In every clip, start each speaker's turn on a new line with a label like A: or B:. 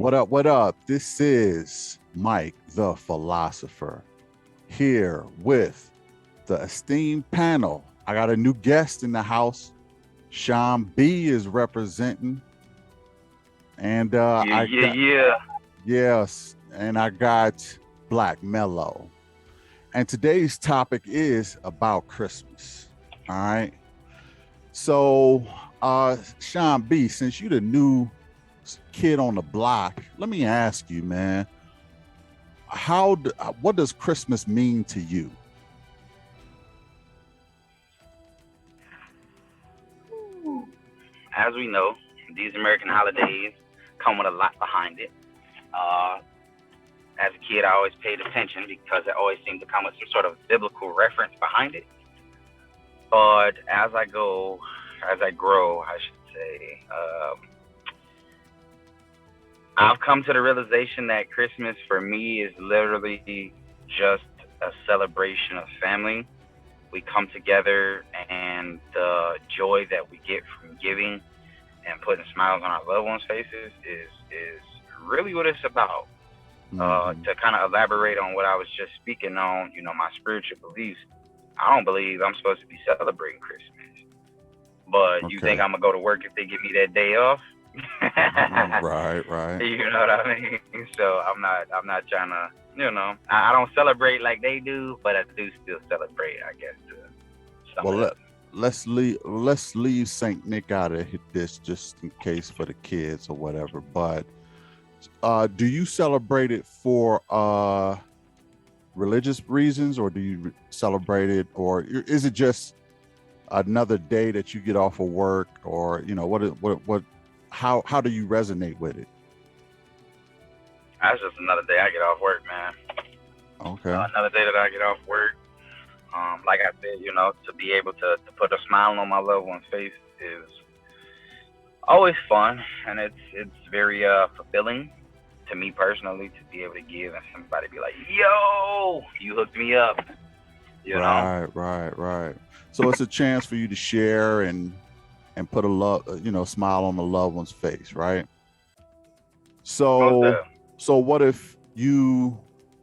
A: What up? What up? This is Mike the Philosopher here with the esteemed panel. I got a new guest in the house. Sean B is representing. And yes, and I got Black Mellow. And today's topic is about Christmas. All right. So, Sean B, since you the new kid on the block, let me ask you, man, what does Christmas mean to you?
B: As we know, these American holidays come with a lot behind it. As a kid, I always paid attention because it always seemed to come with some sort of biblical reference behind it. But as I grow, I should say, I've come to the realization that Christmas for me is literally just a celebration of family. We come together, and the joy that we get from giving and putting smiles on our loved ones' faces is really what it's about. To kind of elaborate on what I was just speaking on, my spiritual beliefs, I don't believe I'm supposed to be celebrating Christmas. But You think I'm gonna go to work if they give me that day off?
A: Right.
B: You know what I mean? So I'm not trying to, I don't celebrate like they do, but I do still celebrate, I guess.
A: Let's leave Saint Nick out of this just in case for the kids or whatever. But do you celebrate it for religious reasons, or do you celebrate it, or is it just another day that you get off of work, or how do you resonate with it?
B: That's just another day I get off work, man.
A: Okay.
B: Another day that I get off work. Like I said, to be able to put a smile on my loved one's face is always fun, and it's very fulfilling to me personally to be able to give and somebody be like, "Yo, you hooked me up."
A: Right. So it's a chance for you to share and put a smile on the loved one's face, right? So what if you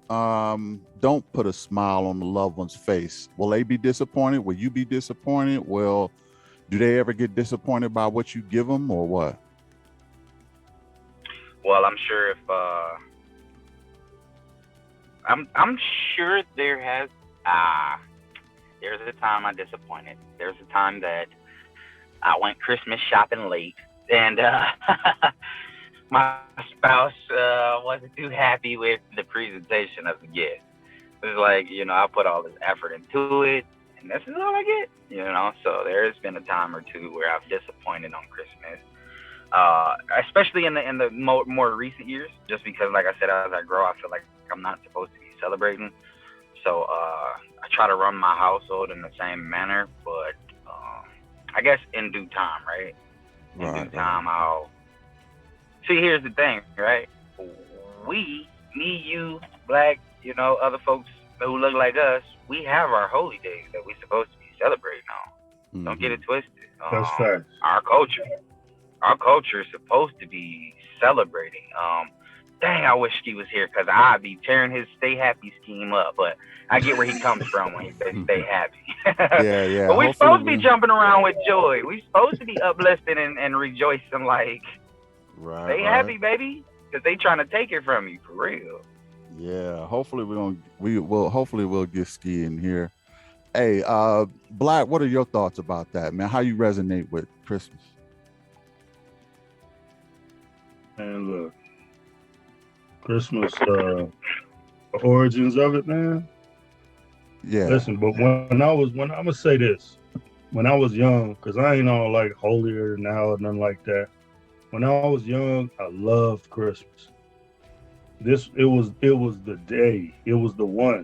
A: don't put a smile on the loved one's face? Will they be disappointed? Will you be disappointed? Do they ever get disappointed by what you give them, or what?
B: Well, I'm sure if I'm sure there's a time I disappointed. There's a time that I went Christmas shopping late, and my spouse wasn't too happy with the presentation of the gift. It was like, I put all this effort into it, and this is all I get, So there's been a time or two where I've disappointed on Christmas, especially in the more recent years, just because, like I said, as I grow, I feel like I'm not supposed to be celebrating. So I try to run my household in the same manner, but I guess in due time, right? In due time, I'll see. Here's the thing, right? Me, you, Black, other folks who look like us, we have our holy days that we're supposed to be celebrating on. Mm-hmm. Don't get it twisted.
C: That's fact.
B: Our culture is supposed to be celebrating. Dang, I wish Ski was here, because I'd be tearing his Stay Happy scheme up. But I get where he comes from when he says stay happy.
A: Yeah.
B: But we're supposed to be jumping around with joy. We're supposed to be uplifting and rejoicing, like, stay happy, baby, because they trying to take it from you, for real.
A: Yeah, hopefully we'll get Ski in here. Hey, Black, what are your thoughts about that, man? How you resonate with Christmas?
C: And look, Christmas, the origins of it, man.
A: Yeah.
C: Listen, but when I'm gonna say this, when I was young, because I ain't all like holier now or nothing like that. When I was young, I loved Christmas. It was the day. It was the one.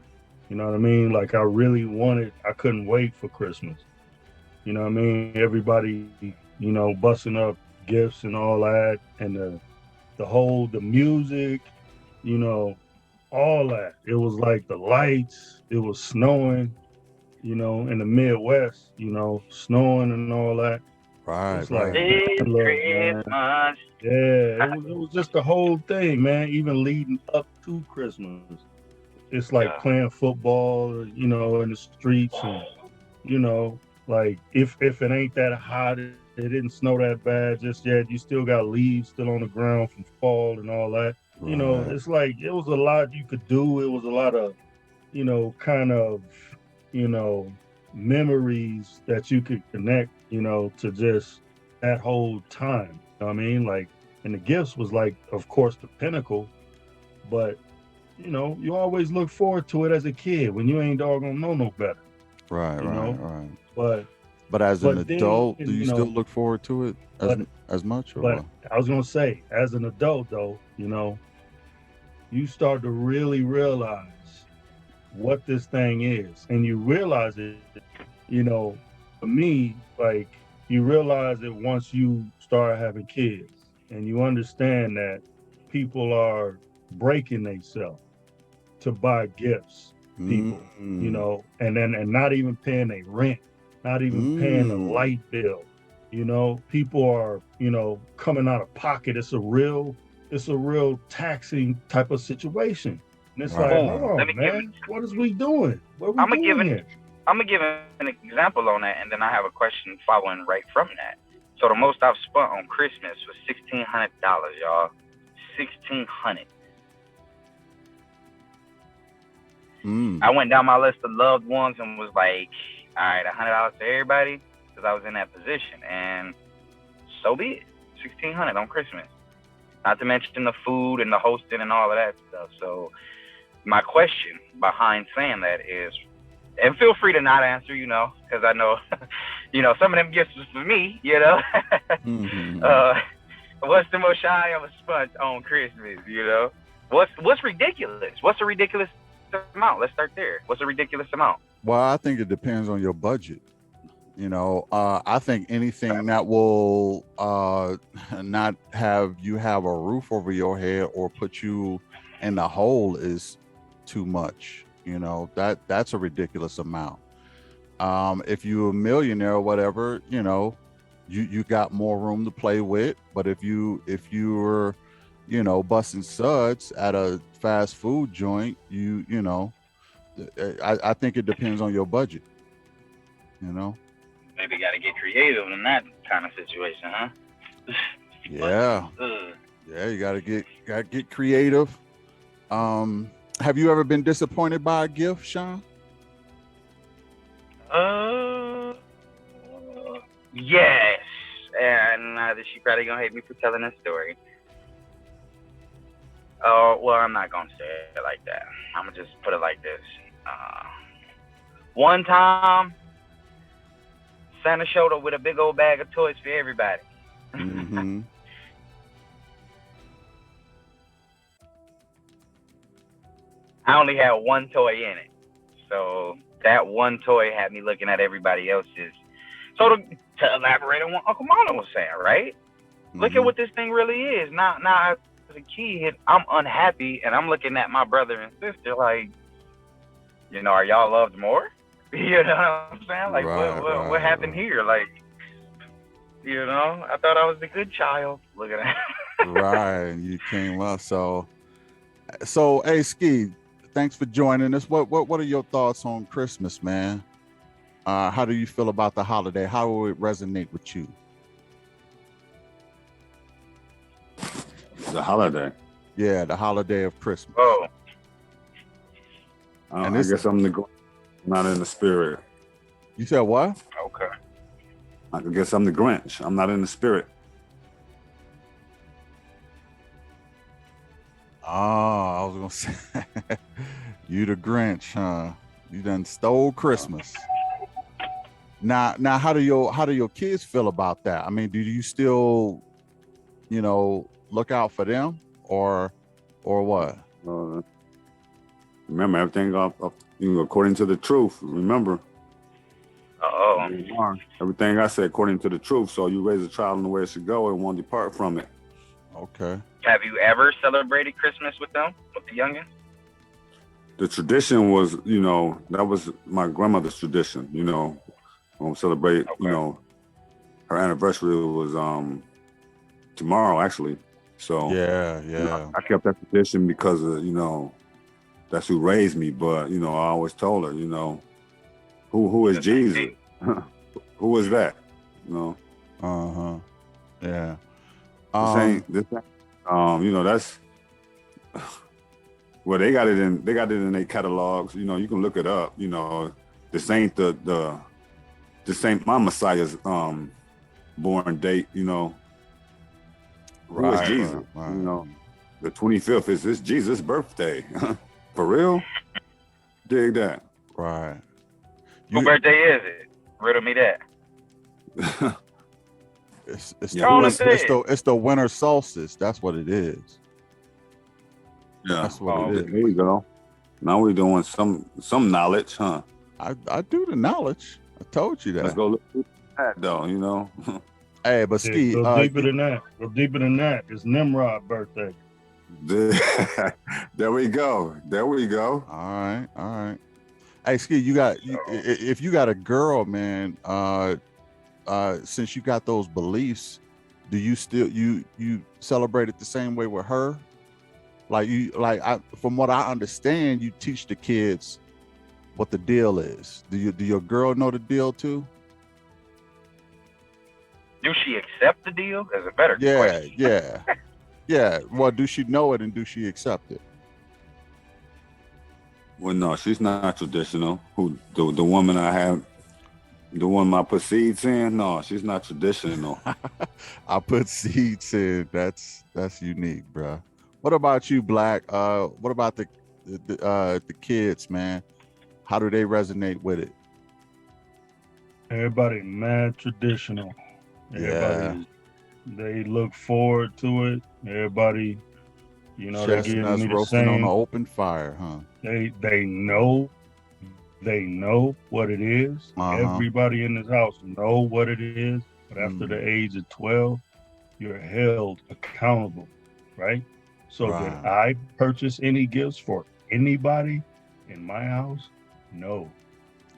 C: You know what I mean? Like, I couldn't wait for Christmas. You know what I mean? Everybody, busting up gifts and all that, and the music, all that. It was like the lights, it was snowing, in the Midwest, snowing and all that.
A: Right,
C: It's like,
A: right.
B: It's
C: look, man.
B: Christmas.
C: Yeah, it was just the whole thing, man. Even leading up to Christmas, it's like
B: Yeah.
C: playing football, in the streets, and like if it ain't that hot, it didn't snow that bad just yet. You still got leaves still on the ground from fall and all that.
A: Right.
C: It's like it was a lot you could do. It was a lot of, kind of, you know, memories that you could connect, to just that whole time. You know what I mean? Like, and the gifts was like, of course, the pinnacle, but you always look forward to it as a kid when you ain't doggone know no better,
A: Right,
C: you
A: right,
C: know.
A: right.
C: But
A: But as an
C: but then
A: adult, do you still look forward to it
C: but
A: as much or
C: but
A: what?
C: I was gonna say, as an adult though, you start to really realize what this thing is, and you realize it. For me, like you realize it once you start having kids, and you understand that people are breaking themselves to buy gifts. People,
A: Mm,
C: and not even paying a rent, not even paying a
A: mm.
C: light bill. People are coming out of pocket. It's a real taxing type of situation. And it's like,
A: Right,
B: Oh,
C: hold
A: right.
B: let
C: on,
B: me give.
C: man, what is we doing? What are we
B: I'm gonna give
C: doing
B: an.
C: here?
B: I'm gonna give an example on that, and then I have a question following right from that. So the most I've spent on Christmas was $1,600, y'all. 1,600.
A: Mm.
B: I went down my list of loved ones and was like, all right, $100 to everybody, because I was in that position, and so be it. 1,600 on Christmas. Not to mention the food and the hosting and all of that stuff. So my question behind saying that is, and feel free to not answer, because I know, some of them gifts was for me,
A: Mm-hmm.
B: What's the most I ever spent on Christmas, What's ridiculous? What's a ridiculous amount? Let's start there. What's a ridiculous amount?
A: Well, I think it depends on your budget. I think anything that will not have you have a roof over your head or put you in the hole is too much. That's a ridiculous amount. If you're a millionaire or whatever, you got more room to play with. But if you're busting suds at a fast food joint, I think it depends on your budget.
B: Maybe got to get creative in that kind of situation, huh?
A: Yeah. Yeah, you gotta get creative. Have you ever been disappointed by a gift, Sean?
B: Yes. And she probably gonna hate me for telling this story. Oh, well, I'm not gonna say it like that. I'm gonna just put it like this. One time, Santa showed up with a big old bag of toys for everybody.
A: Mm-hmm.
B: I only had one toy in it. So that one toy had me looking at everybody else's. So to elaborate on what Uncle Marlon was saying, right? Mm-hmm. Look at what this thing really is. Now as a kid, I'm unhappy, and I'm looking at my brother and sister like, are y'all loved more? You know what I'm saying? Like, what happened here? Like, I thought I was the good child. Look at that.
A: Right, you came up. So, hey, Ski, thanks for joining us. What are your thoughts on Christmas, man? How do you feel about the holiday? How will it resonate with you?
D: The holiday.
A: Yeah, the holiday of Christmas.
B: Oh.
D: I guess I'm not in the spirit.
A: You said what?
B: Okay.
D: I guess I'm the Grinch. I'm not in the spirit.
A: Oh, I was gonna say you the Grinch, huh? You done stole Christmas. Now, how do your kids feel about that? I mean, do you still, look out for them, or what?
D: Remember, everything according to the truth. Remember.
B: Oh.
D: Everything I say according to the truth. So you raise a child in the way it should go and won't depart from it.
A: Okay.
B: Have you ever celebrated Christmas with them, with the youngins?
D: The tradition was, that was my grandmother's tradition. Celebrate,
B: okay.
D: her anniversary was tomorrow actually. So
A: Yeah.
D: I kept that tradition because of, that's who raised me. But, I always told her, who is Jesus? Who is that?
A: Uh-huh. Yeah.
D: This ain't, that's well, they got it in their catalogs. You can look it up. This ain't this ain't my Messiah's born date. Who is Jesus?
A: Right.
D: The 25th is Jesus' birthday. For real? Dig that.
A: Right.
B: Whose birthday is it? Riddle me that.
A: It's the winter solstice. That's what it is.
D: Yeah.
A: That's what it is.
D: There we go. Now we're doing some knowledge, huh?
A: I do the knowledge. I told you that.
D: Let's go look at that though,
A: Hey, but Ski,
C: go deeper than that. Go deeper than that. It's Nimrod's birthday.
D: There we go.
A: All right. Hey, Ski, if you got a girl, man, since you got those beliefs, do you still you celebrate it the same way with her? From what I understand, you teach the kids what the deal is. Do your girl know the deal too?
B: Do she accept the deal? Is a better question.
A: Yeah. Well, do she know it and do she accept it?
D: Well, no, she's not traditional. Who the woman I have, the one I put seeds in? No, she's not traditional.
A: I put seeds in. That's unique, bro. What about you, Black? What about the kids, man? How do they resonate with it?
C: Everybody mad traditional. They look forward to it. Everybody, they're getting me the
A: roasting
C: same.
A: on an open fire, huh?
C: They know what it is. Everybody in this house know what it is. But after the age of 12, you're held accountable, right? So did I purchase any gifts for anybody in my house? No.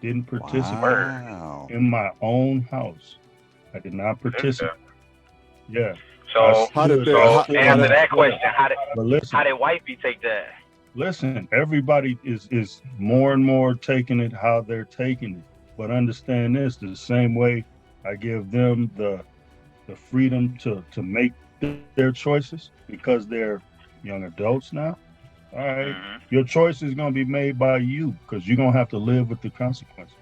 C: Didn't participate in my own house. I did not participate. Yeah.
B: So answer that question. How did wifey take that?
C: Listen, everybody is more and more taking it how they're taking it. But understand this, the same way I give them the freedom to make their choices because they're young adults now. All right. Your choice is going to be made by you because you're going to have to live with the consequences.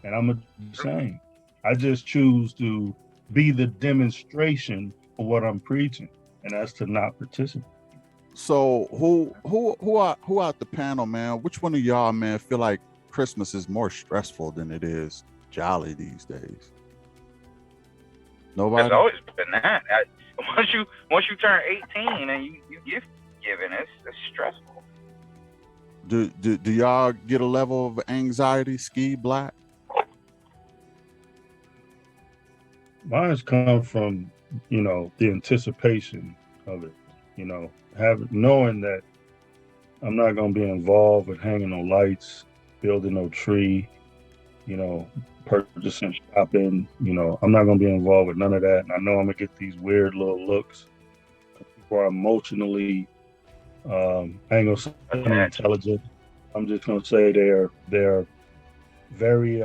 C: And I'm the same. I just choose to be the demonstration of what I'm preaching, and that's to not participate.
A: So who out the panel, man? Which one of y'all, man, feel like Christmas is more stressful than it is jolly these days? Nobody?
B: It's always been that. Once you turn 18 and you gift giving, it's stressful.
A: Do y'all get a level of anxiety, Ski, Black?
C: Mine's come from, the anticipation of it, knowing that I'm not going to be involved with hanging no lights, building no tree, purchasing, shopping, I'm not going to be involved with none of that. And I know I'm going to get these weird little looks. People are emotionally, I ain't going to say intelligent. I'm just going to say they're very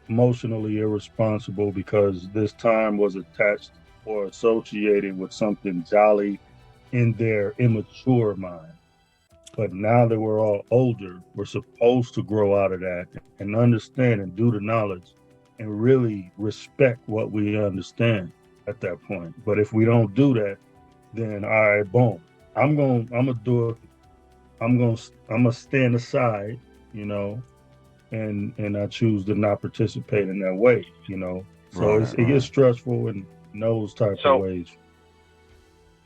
C: emotionally irresponsible because this time was attached or associated with something jolly in their immature mind. But now that we're all older, we're supposed to grow out of that and understand and do the knowledge and really respect what we understand at that point. But if we don't do that, then all right, boom. I'm gonna do it. I'm gonna stand aside, and I choose to not participate in that way, So it gets stressful in those type of ways.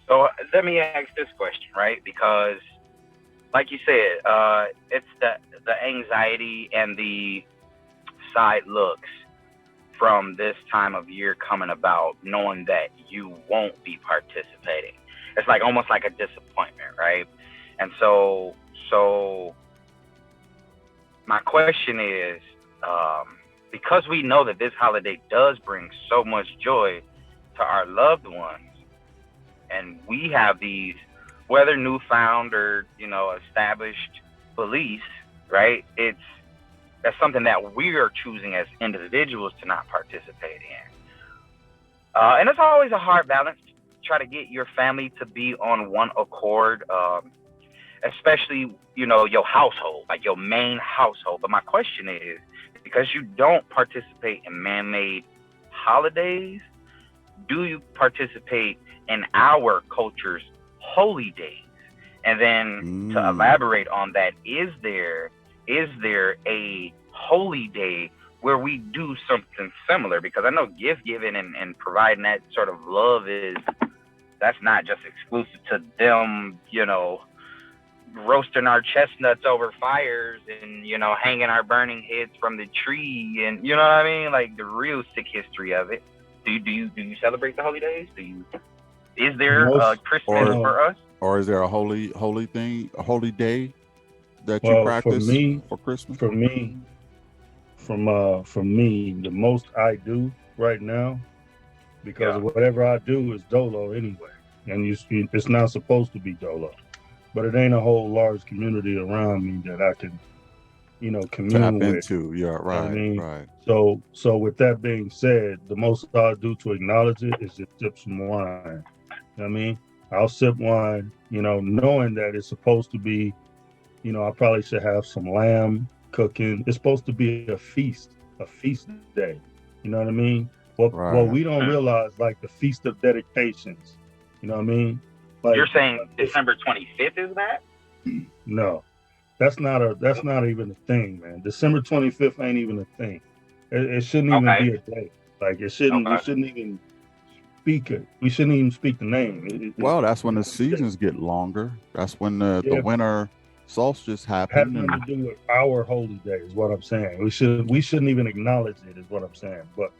B: So let me ask this question, right? Because, like you said, it's the anxiety and the side looks from this time of year coming about, knowing that you won't be participating. It's like almost like a disappointment, right? And so my question is, because we know that this holiday does bring so much joy to our loved ones, and we have these, whether newfound or, you know, established beliefs, right? That's something that we are choosing as individuals to not participate in. And it's always a hard balance to try to get your family to be on one accord, especially, you know, your household, like your main household. But my question is, because you don't participate in man-made holidays, do you participate in our culture's holy days? And then to elaborate on that, is there a holy day where we do something similar? Because I know gift giving and providing that sort of love that's not just exclusive to them, you know, roasting our chestnuts over fires and, you know, hanging our burning heads from the tree, and, you know what I mean? Like, the real sick history of it. Do you celebrate the holy days? Is there a Christmas for us?
A: Or is there a holy day that you practice for Christmas?
C: For me, the most I do right now, because whatever I do is dolo anyway, and it's not supposed to be dolo, but it ain't a whole large community around me that I can, you know, commune with.
A: Into. Yeah, right,
C: you know I mean?
A: Right.
C: So with that being said, the most I do to acknowledge it is just sip some wine. You know what I mean? I'll sip wine, you know, knowing that it's supposed to be, you know, I probably should have some lamb cooking. It's supposed to be a feast day. You know what I mean? Well, we don't realize, like, the Feast of Dedications. You know what I mean? Like,
B: you're saying December 25th is that?
C: No, that's not even a thing, man. December 25th ain't even a thing. It shouldn't even be a day. Like, it shouldn't. We shouldn't even speak it. We shouldn't even speak the name.
A: Well, that's when the seasons get longer. That's when the winter solstice happens.
C: Has nothing to do with our holy day, is what I'm saying. We shouldn't even acknowledge it, is what I'm saying. But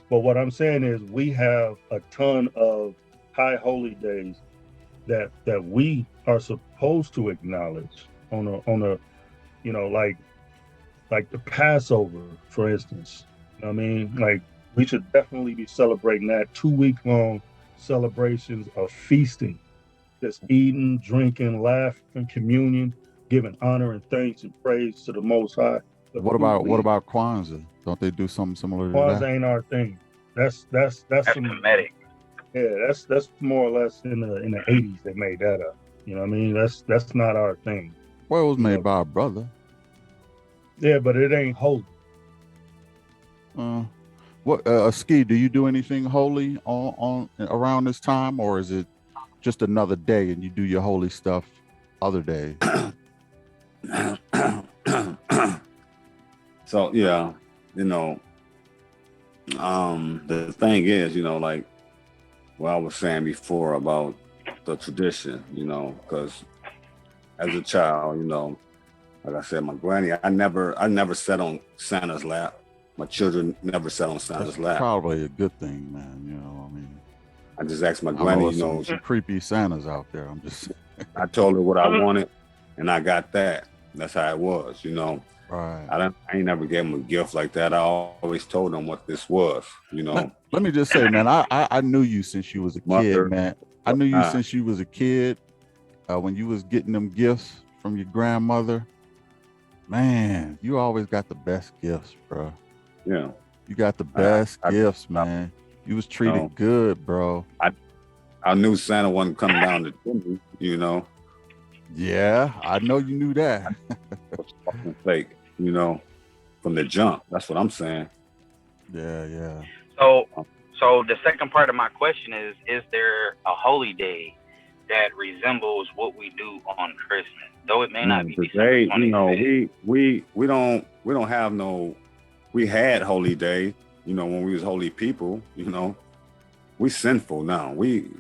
C: what I'm saying is, we have a ton of high holy days that we are supposed to acknowledge on a you know, like the Passover, for instance. You know what I mean? Like, we should definitely be celebrating that 2-week-long celebrations of feasting, just eating, drinking, laughing, communion, giving honor and thanks and praise to the Most High.
A: What about Kwanzaa? Don't they do something similar to that?
C: Kwanzaa ain't our thing. That's
B: Semitic.
C: Yeah, that's more or less in the 80s they made that up. You know what I mean? That's not our thing.
A: Well, it was made by a brother.
C: Yeah, but it ain't holy.
A: Ski, do you do anything holy on around this time, or is it just another day and you do your holy stuff other days?
D: So yeah, you know, the thing is, you know, like what I was saying before about the tradition, you know, because as a child, you know, like I said, my granny, I never sat on Santa's lap. My children never sat on Santa's lap.
A: Probably a good thing, man. You know, I mean,
D: I just asked my granny, you know,
A: some creepy Santas out there. I'm just.
D: I told her what I wanted, and I got that. That's how it was, you know.
A: Right.
D: I ain't never gave them a gift like that. I always told them what this was, you know.
A: Let me just say, man, I knew you since you was a kid, man. I knew you since you was a kid. When you was getting them gifts from your grandmother, man, you always got the best gifts, bro.
D: Yeah.
A: You got the best gifts, man. You was treated good, bro.
D: I knew Santa wasn't coming down the chimney, you know.
A: Yeah, I know you knew that.
D: It's fucking fake, you know, from the jump. That's what I'm saying.
A: Yeah.
B: So the second part of my question is there a holy day that resembles what we do on Christmas? Though it may not be
D: today, you know, we don't have no. We had holy day, you know, when we was holy people, you know. We sinful now. We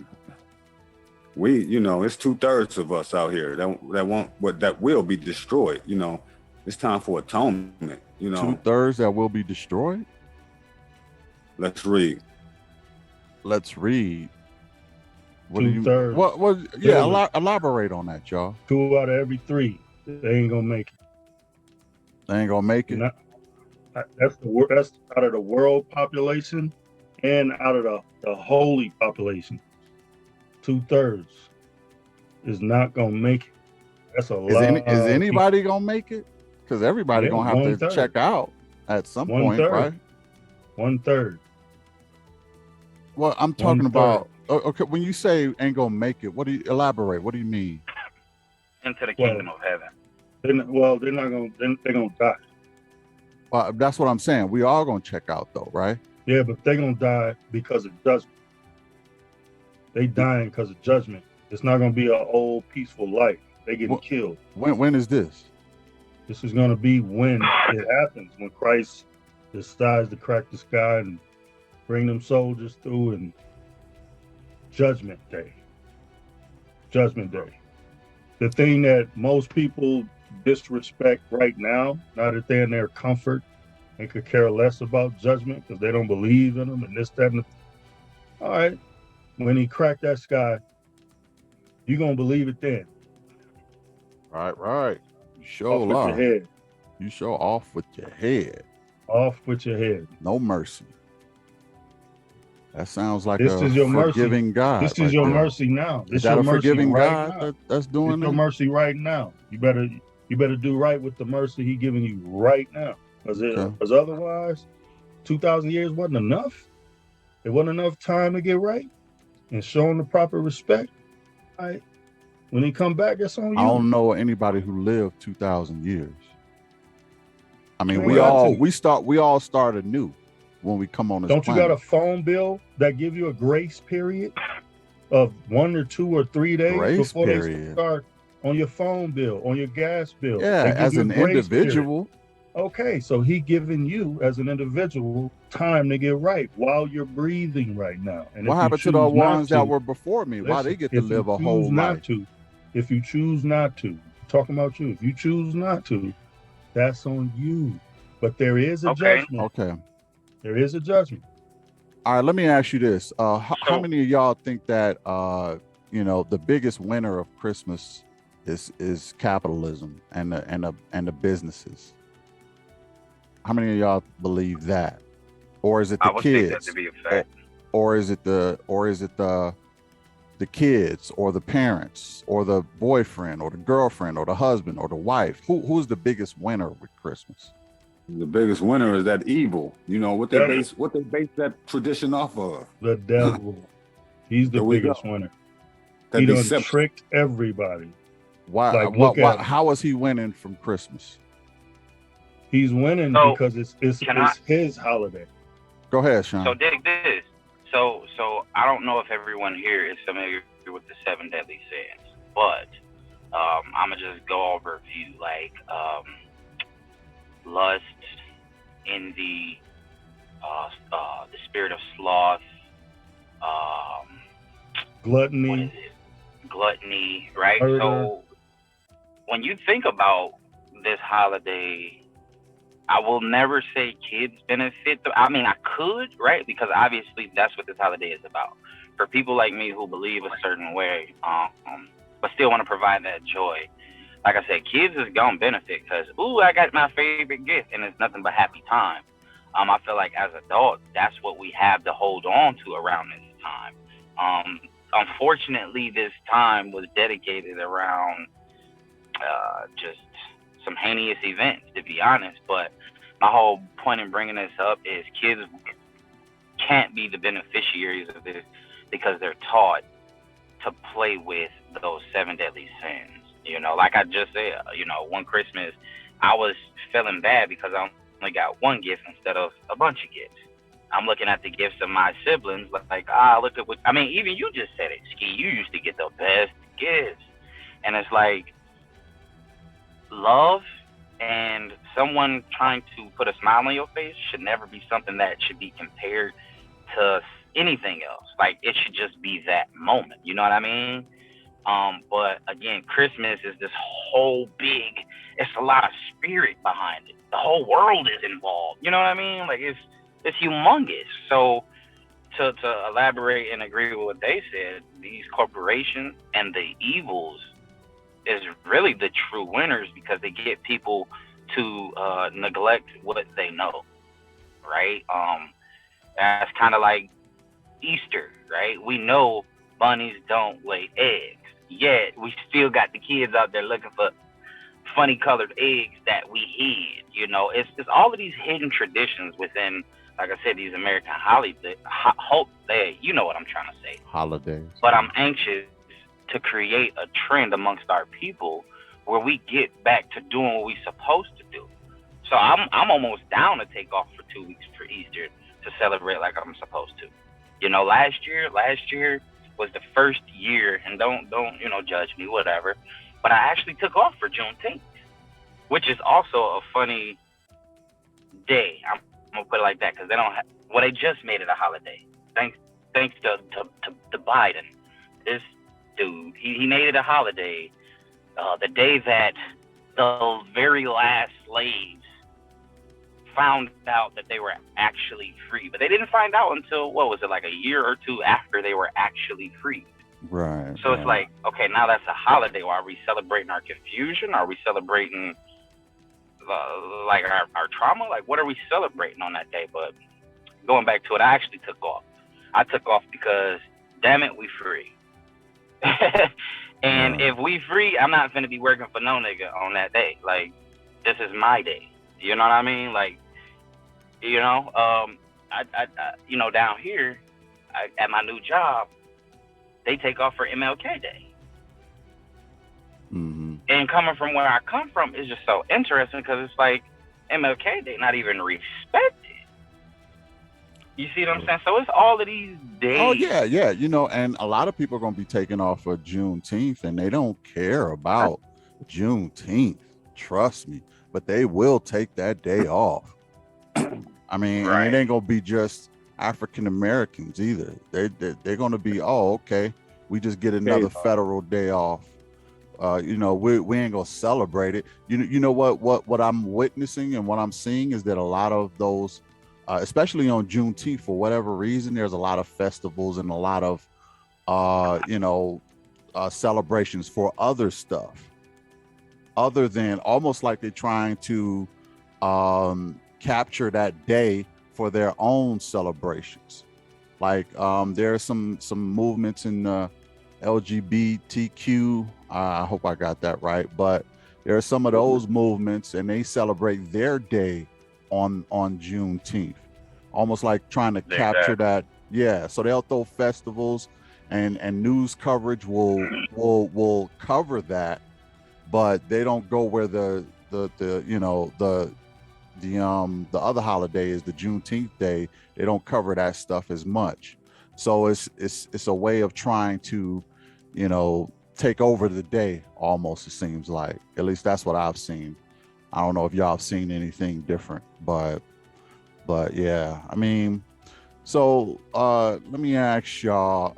D: you know, it's 2/3 of us out here that will be destroyed, you know. It's time for atonement, you know.
A: 2/3 that will be destroyed?
D: Let's read.
A: What
C: 2/3.
A: What yeah, elaborate on that, y'all.
C: 2 out of every 3. They ain't gonna make it.
A: They ain't gonna make it?
C: That's out of the world population and out of the holy population. 2/3 is not gonna make it. That's a lot
A: Is
C: of people.
A: anybody gonna make it? Because everybody
C: Yeah,
A: gonna have to
C: 1/3.
A: check out at some
C: One
A: point,
C: third.
A: right?
C: 1/3.
A: Well, I'm talking
C: 1/3.
A: about okay. When you say ain't gonna make it, what do you elaborate? What do you mean?
B: Into the kingdom of heaven.
C: They're not gonna. They're gonna die.
A: Well, that's what I'm saying. We all gonna check out though, right?
C: Yeah, but they're gonna die because of judgment. They dying because of judgment. It's not gonna be an old peaceful life. They getting killed.
A: When is this?
C: This is gonna be when it happens, when Christ decides to crack the sky and bring them soldiers through, and Judgment Day. Judgment Day. The thing that most people disrespect right now that they're in their comfort and could care less about judgment because they don't believe in them and this, that, and all right, when he cracked that sky, you're going to believe it then.
A: Right. You show
C: off with your head.
A: You show off with your head.
C: Off with your head.
A: No mercy. That sounds like
C: this is your
A: forgiving
C: mercy.
A: God.
C: This is your mercy now. This
A: is that
C: your
A: a
C: mercy
A: forgiving
C: right
A: God
C: now.
A: that's doing
C: your mercy right now. You better do right with the mercy he giving you right now. Because otherwise, 2,000 years wasn't enough. It wasn't enough time to get right and show him the proper respect. All right. When he come back, it's on you.
A: I don't know anybody who lived 2,000 years. I mean, we all start anew when we come on this
C: planet. Don't you got a phone bill that give you a grace period of 1 or 2 or 3 days before they start on your phone bill, on your gas bill?
A: Yeah, as an individual.
C: Period. Okay, so he giving you as an individual time to get right while you're breathing right now. And
A: what happened to the ones that were before me? Why they get to live a whole life?
C: If you choose not to, talking about you, if you choose not to, that's on you. But there is a judgment.
A: Okay.
C: There is a judgment.
A: All right, let me ask you this. How many of y'all think that the biggest winner of Christmas is capitalism and the businesses? How many of y'all believe that? Or is it the kids?
B: Think that to be a fact.
A: Or is it the kids or the parents or the boyfriend or the girlfriend or the husband or the wife? Who's the biggest winner with Christmas?
D: The biggest winner is that evil. You know what they base that tradition off of?
C: The devil. He's the biggest winner. He done tricked everybody.
A: Why? How is he winning from Christmas?
C: He's winning because it's his holiday.
A: Go ahead, Sean.
B: So dig this. So I don't know if everyone here is familiar with the 7 deadly sins, but I'm gonna just go over a few, like lust, envy, the spirit of sloth,
C: gluttony.
B: What is it? Gluttony, right?
C: Murder.
B: So when you think about this holiday, I will never say kids benefit. I mean, I could, right? Because obviously that's what this holiday is about. For people like me who believe a certain way, but still want to provide that joy. Like I said, kids is gonna benefit because, I got my favorite gift, and it's nothing but happy time. I feel like as adults, that's what we have to hold on to around this time. Unfortunately, this time was dedicated around just some heinous events, to be honest. But my whole point in bringing this up is kids can't be the beneficiaries of this because they're taught to play with those 7 deadly sins. Like I just said, one Christmas I was feeling bad because I only got one gift instead of a bunch of gifts. I'm looking at the gifts of my siblings look at what, even you just said it, Ski, you used to get the best gifts. And it's like, love and someone trying to put a smile on your face should never be something that should be compared to anything else. Like, it should just be that moment. You know what I mean? But again, Christmas is this whole big, it's a lot of spirit behind it. The whole world is involved. You know what I mean? Like, it's humongous. So to elaborate and agree with what they said, these corporations and the evils is really the true winners because they get people to neglect what they know, right? That's kind of like Easter, right? We know bunnies don't lay eggs, yet we still got the kids out there looking for funny colored eggs that we hid. You know, it's all of these hidden traditions within, like I said, these American holidays. You know what I'm trying to say.
A: Holidays.
B: But I'm anxious to create a trend amongst our people where we get back to doing what we're supposed to do. So I'm almost down to take off for 2 weeks for Easter to celebrate like I'm supposed to. You know, last year was the first year, and don't judge me, whatever. But I actually took off for Juneteenth, which is also a funny day. I'm gonna put it like that because they just made it a holiday. Thanks to Biden, this dude, he made it a holiday. The day that the very last slaves found out that they were actually free, but they didn't find out until like a year or two after they were actually free.
A: Right.
B: So it's like, okay, now that's a holiday. Are we celebrating our confusion? Are we celebrating like our trauma? Like, what are we celebrating on that day? But going back to it, I actually took off. I took off because, damn it, we free. And if we free, I'm not finna be working for no nigga on that day. Like, this is my day. You know what I mean? Like, I down here at my new job, they take off for MLK Day.
A: Mm-hmm.
B: And coming from where I come from is just so interesting because it's like MLK Day not even respected. You see what I'm saying? So it's all of these days.
A: Oh, yeah. And a lot of people are going to be taking off for Juneteenth, and they don't care about Juneteenth. Trust me. But they will take that day off. I mean,
B: right.
A: And it ain't going to be just African Americans either. They're going to be, okay, we just get another federal day off. We ain't gonna celebrate it. You know what I'm witnessing and what I'm seeing is that a lot of those, especially on Juneteenth, for whatever reason, there's a lot of festivals and a lot of celebrations for other stuff, other than almost like they're trying to capture that day for their own celebrations. Like there are some movements in LGBTQ. I hope I got that right, but there are some of those movements, and they celebrate their day on Juneteenth, almost like trying to capture that. Yeah, so they'll throw festivals, and news coverage will cover that, but they don't go where the other holiday is, the Juneteenth day. They don't cover that stuff as much. So it's a way of trying to, take over the day almost, it seems like. At least that's what I've seen. I don't know if y'all have seen anything different, but yeah, I mean, so let me ask y'all,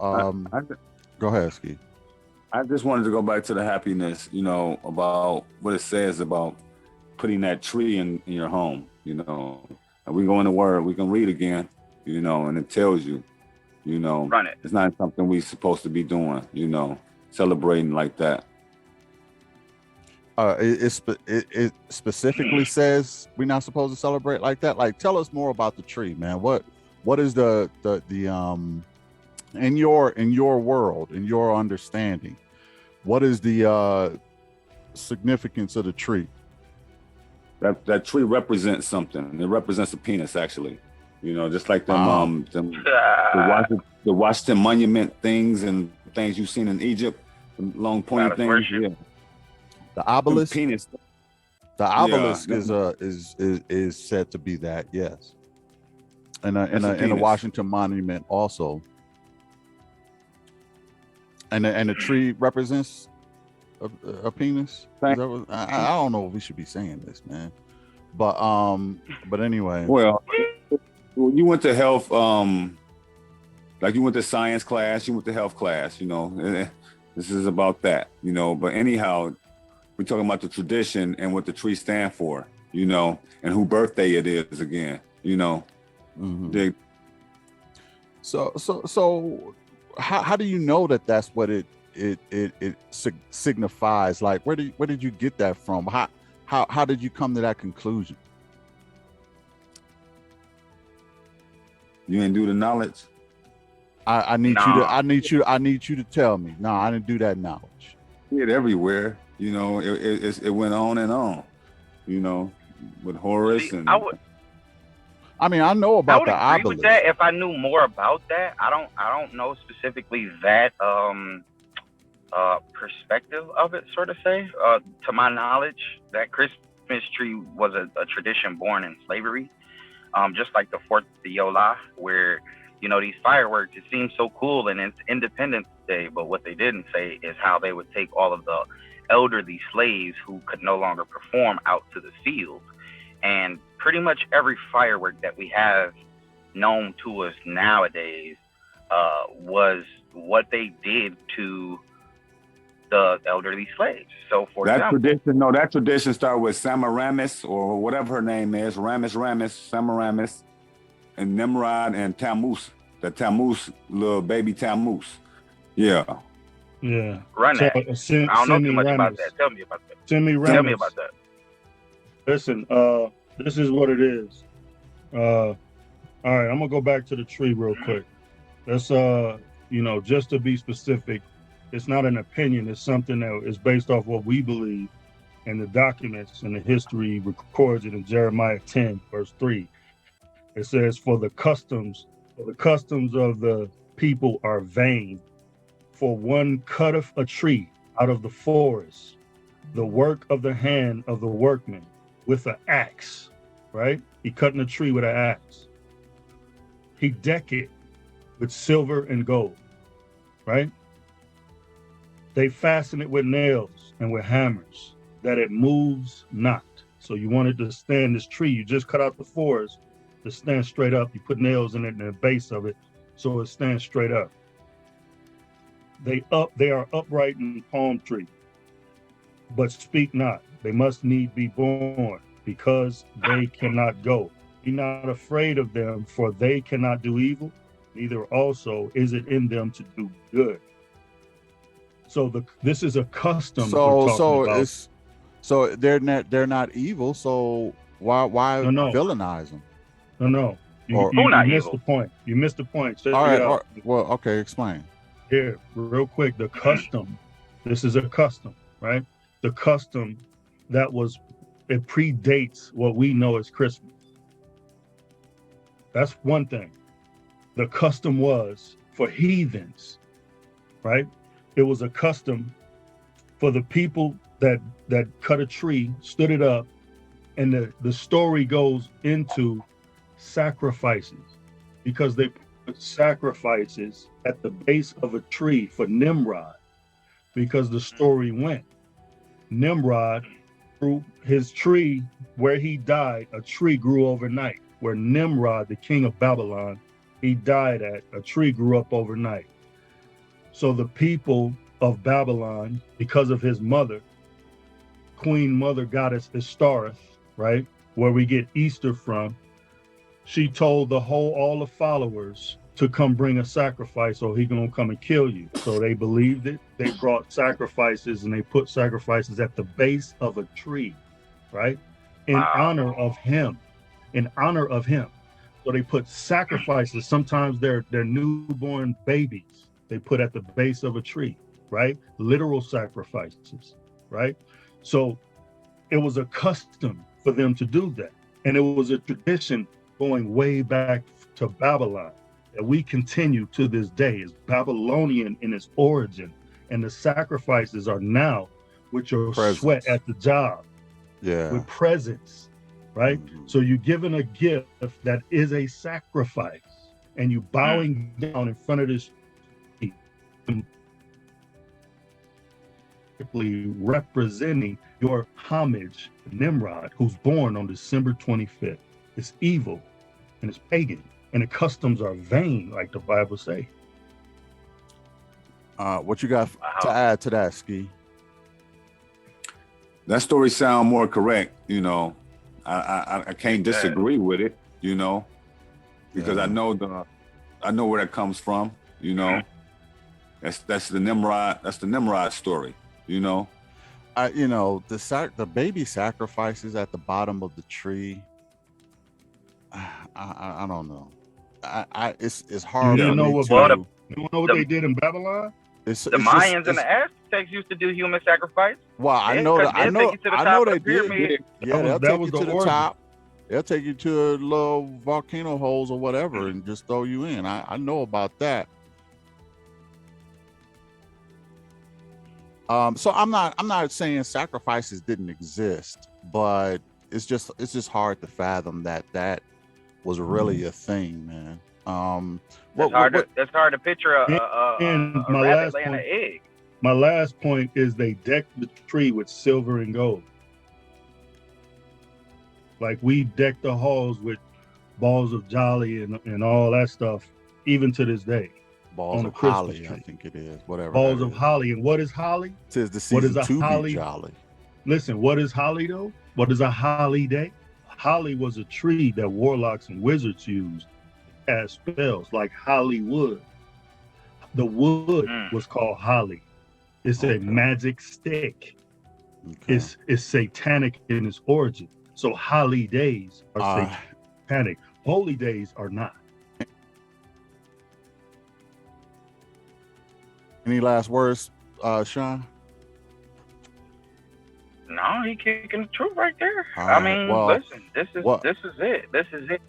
A: go ahead, Ski.
D: I just wanted to go back to the happiness, about what it says about putting that tree in your home, and we go in the word, we can read again, and it tells you,
B: run it.
D: It's not something we're supposed to be doing, celebrating like that.
A: It specifically says we're not supposed to celebrate like that. Like, tell us more about the tree, man. What is the in your world, in your understanding, what is the significance of the tree?
D: That tree represents something. It represents a penis, actually. Just like them the Washington Monument things and things you've seen in Egypt, the long pointy things. Yeah.
A: The obelisk.
D: The penis.
A: The obelisk is said to be that, yes. And a Washington Monument also. And the tree represents a penis. I don't know if we should be saying this, man. But anyway.
D: Well, you went to health, like you went to science class, you went to health class, this is about that, but anyhow, we're talking about the tradition and what the tree stand for, and who birthday it is again,
A: Mm-hmm. So how do you know that that's what it signifies? Like, where did you get that from? How did you come to that conclusion?
D: You ain't do the knowledge.
A: I need you to tell me. No, I didn't do that knowledge.
D: It everywhere. You know, it went on and on. You know, with Horus and.
A: I mean, I know about the
B: I would agree
A: obelisk.
B: with that if I knew more about that. I don't know specifically that perspective of it, sort of say. To my knowledge, that Christmas tree was a tradition born in slavery, just like the 4th of July, where these fireworks, it seems so cool and it's Independence Day, but what they didn't say is how they would take all of the elderly slaves who could no longer perform out to the field. And pretty much every firework that we have known to us nowadays was what they did to the elderly slaves. So for example,
D: that tradition started with Semiramis, or whatever her name is, Semiramis, and Nimrod and Tammuz. The Tammuz, little baby Tammuz. Yeah.
C: Yeah.
B: Run that. I don't know too much about that. Tell me about that. Tell me about that.
C: Listen, this is what it is. All right, I'm gonna go back to the tree real quick. That's just to be specific, it's not an opinion, it's something that is based off what we believe, and the documents and the history records it in Jeremiah 10, verse 3. It says, for the customs of the people are vain. For one cutteth a tree out of the forest, the work of the hand of the workman, with an axe, right? He cutting a tree with an axe. He deck it with silver and gold, right? They fasten it with nails and with hammers, that it moves not. So you want it to stand, this tree, you just cut out the forest, to stand straight up. You put nails in it in the base of it, so it stands straight up. They are upright in palm tree, but speak not. They must need be born, because they cannot go. Be not afraid of them, for they cannot do evil, neither also is it in them to do good. So this is a custom.
A: So they're not evil. So why villainize them?
C: No. You missed the point. You missed the point.
A: All right. Well, okay. Explain.
C: Here, real quick. The custom. This is a custom, right? The custom it predates what we know as Christmas. That's one thing. The custom was for heathens, right? It was a custom for the people that cut a tree, stood it up, and the story goes into sacrifices, because they put sacrifices at the base of a tree for Nimrod, because the story went. Nimrod, through his tree where he died, a tree grew overnight. Where Nimrod, the king of Babylon, he died at, a tree grew up overnight. So the people of Babylon, because of his mother, Queen Mother Goddess Ishtareth, right, where we get Easter from, she told all the followers to come bring a sacrifice, or he gonna come and kill you. So they believed it. They brought sacrifices, and they put sacrifices at the base of a tree, right, in honor of him. So they put sacrifices. Sometimes they're newborn babies. They put at the base of a tree, right? Literal sacrifices, right? So it was a custom for them to do that. And it was a tradition going way back to Babylon that we continue to this day. It's Babylonian in its origin. And the sacrifices are now with your sweat at the job, with presents, right? Mm-hmm. So you're given a gift that is a sacrifice, and you bowing down in front of this representing your homage to Nimrod, who's born on December 25th. It's evil and it's pagan, and the customs are vain, like the Bible say.
A: What you got to add to that, Ski?
D: That story sound more correct, I can't disagree with it, because I know where that comes from, That's the Nimrod story,
A: you know, the baby sacrifices at the bottom of the tree. I don't know. It's hard
C: You
A: for
C: know
A: me
C: what?
A: to.
B: Well,
C: You know what
B: the-
C: they did in Babylon?
B: The Mayans and the Aztecs used to do human sacrifice.
A: Well, I
B: Yeah,
A: know
B: 'cause
A: that. I
B: they'll
A: know.
B: take you to the
A: I
B: top
A: know
B: of
A: they
B: the
A: did.
B: pyramid.
A: Yeah,
C: That
A: they'll
C: was
A: take you
C: the
A: to the
C: origin.
A: top. They'll take you to a little volcano holes or whatever and just throw you in. I know about that. So I'm not saying sacrifices didn't exist, but it's just hard to fathom that was really a thing, man.
B: That's hard to picture
C: And
B: a
C: my
B: rabbit
C: last
B: laying an
C: point-
B: egg.
C: My last point is they decked the tree with silver and gold. Like we deck the halls with balls of jolly and all that stuff, even to this day.
A: balls
C: on a
A: of
C: Christmas
A: holly,
C: tree.
A: I think it is. Whatever.
C: Balls
A: that
C: of
A: is.
C: holly. And what is holly?
A: Tis the
C: What is
A: season
C: a
A: to
C: holly?
A: be jolly.
C: Listen, what is holly though? What is a holly day? Holly was a tree that warlocks and wizards used as spells, like Hollywood. The wood was called holly. It's
A: Okay.
C: a magic stick.
A: Okay.
C: It's satanic in its origin. So holly days are satanic. Holy days are not.
A: Any last words, Sean?
B: No, he kicking the truth right there.
A: All
B: I
A: right,
B: mean,
A: well,
B: listen, this is it. This is it.